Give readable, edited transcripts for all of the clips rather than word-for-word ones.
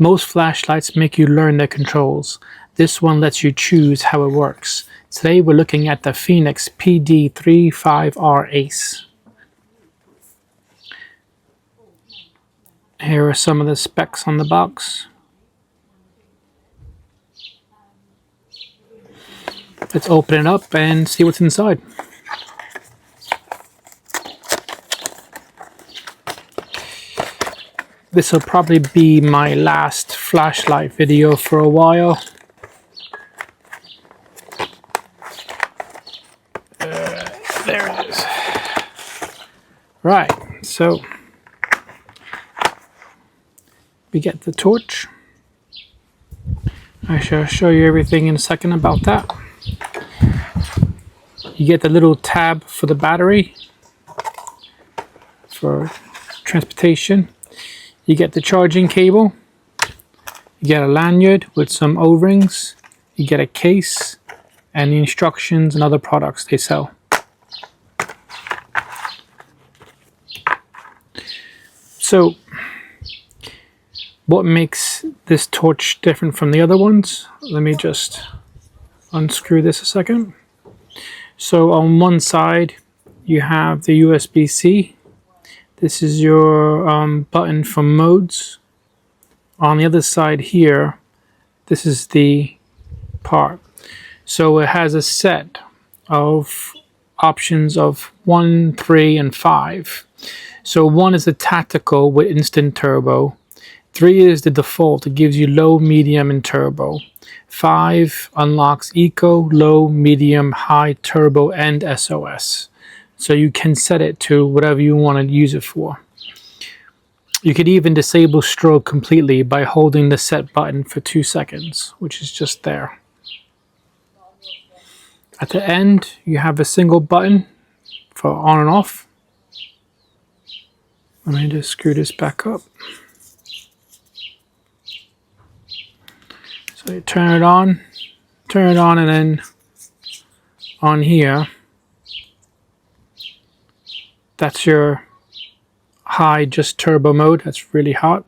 Most flashlights make you learn their controls. This one lets you choose how it works. Today we're looking at the Fenix PD35R ACE. Here are some of the specs on the box. Let's open it up and see what's inside. This will probably be my last flashlight video for a while. There it is. Right, so we get the torch. I shall show you everything in a second about that. You get the little tab for the battery for transportation. You get the charging cable, you get a lanyard with some O-rings, you get a case, and the instructions and other products they sell. So, what makes this torch different from the other ones? Let me just unscrew this a second. So on one side, you have the USB-C. This is your button for modes. On the other side here, this is the part. So it has a set of options of 1, 3, and 5. So 1 is the tactical with instant turbo. 3 is the default. It gives you low, medium, and turbo. 5 unlocks eco, low, medium, high, turbo, and SOS. So you can set it to whatever you want to use it for. You could even disable strobe completely by holding the set button for 2 seconds, which is just there. At the end, you have a single button for on and off. Let me just screw this back up. So you turn it on, and then on here, that's your high, just turbo mode. That's really hot.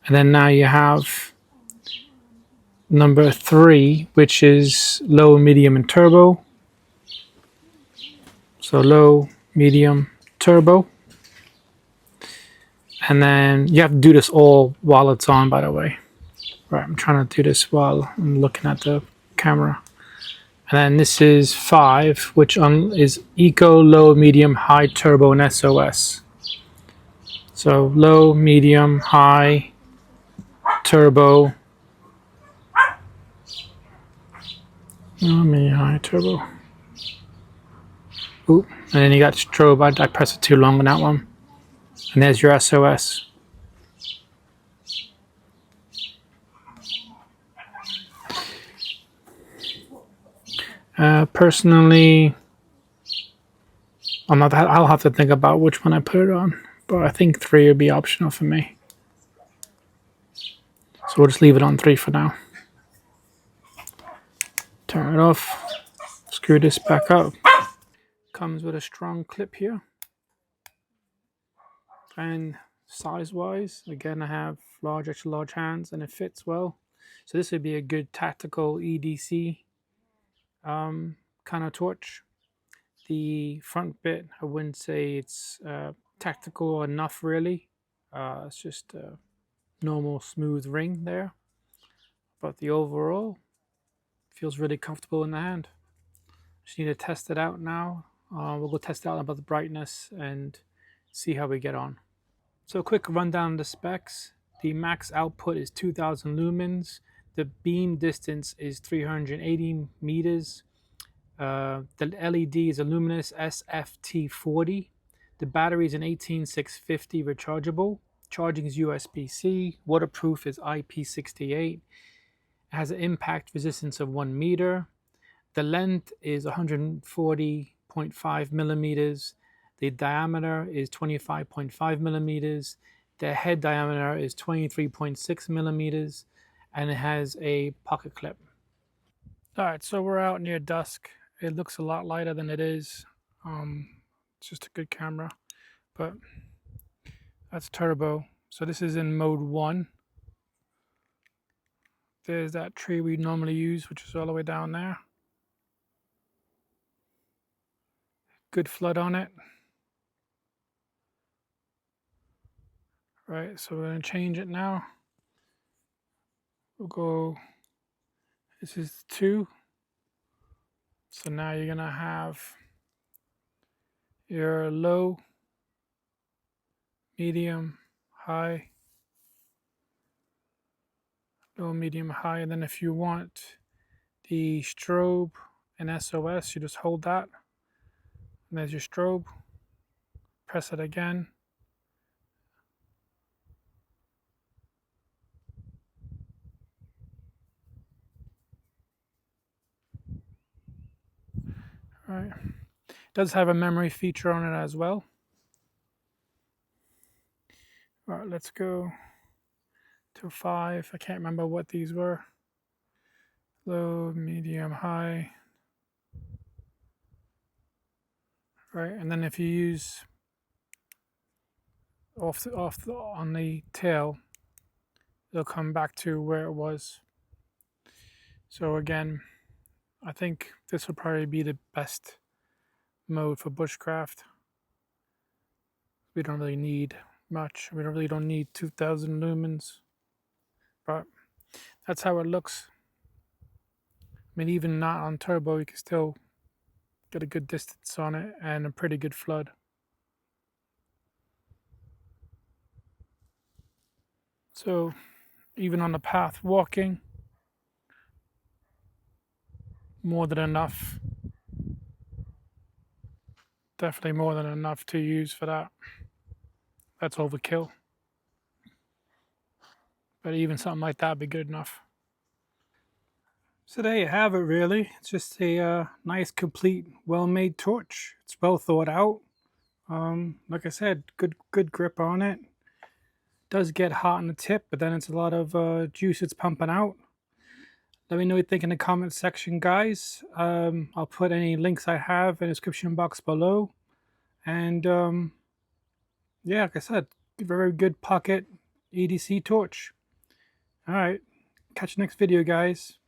And then now you have number 3, which is low, medium, and turbo. So low, medium, turbo. And then you have to do this all while it's on, by the way. Right, I'm trying to do this while I'm looking at the camera. And then this is 5, which is eco, low, medium, high, turbo, and SOS. So low, medium, high, turbo. High, turbo. Ooh, and then you got strobe. I pressed it too long on that one. And there's your SOS. Personally, I'll have to think about which one I put it on, but I think 3 would be optional for me. So we'll just leave it on 3 for now. Turn it off, screw this back up. Comes with a strong clip here. And size-wise, again, I have large, extra large hands, and it fits well. So this would be a good tactical EDC kind of torch. The front bit, I wouldn't say it's tactical enough really. It's just a normal smooth ring there. But the overall feels really comfortable in the hand. Just need to test it out now. We'll go test out about the brightness and see how we get on. So a quick rundown of the specs. The max output is 2000 lumens. The beam distance is 380 meters. The LED is a luminous SFT40. The battery is an 18650 rechargeable. Charging is USB-C. Waterproof is IP68. It has an impact resistance of 1 meter. The length is 140.5 millimeters. The diameter is 25.5 millimeters. The head diameter is 23.6 millimeters. And it has a pocket clip. Alright, so we're out near dusk. It looks a lot lighter than it is. It's just a good camera. But that's turbo. So this is in mode 1. There's that tree we normally use, which is all the way down there. Good flood on it. Right, so we're going to change it now. We'll go, this is 2. So now you're going to have your low, medium, high, low, medium, high. And then if you want the strobe and SOS, you just hold that. And there's your strobe. Press it again. All right. It does have a memory feature on it as well. All right, let's go to 5. I can't remember what these were. Low, medium, high. Right, and then if you use on the tail, it'll come back to where it was. So again, I think this will probably be the best mode for bushcraft. We don't really need much. We really don't need 2000 lumens, but that's how it looks. I mean, even not on turbo, you can still get a good distance on it and a pretty good flood. So even on the path walking, more than enough. Definitely more than enough to use for that. That's overkill. But even something like that would be good enough. So there you have it, really. It's just a nice, complete, well-made torch. It's well thought out. Like I said, good grip on it. Does get hot on the tip, but then it's a lot of juice it's pumping out. Let me know what you think in the comment section, guys. I'll put any links I have in the description box below. And yeah, like I said, very good pocket EDC torch. All right, catch you next video, guys.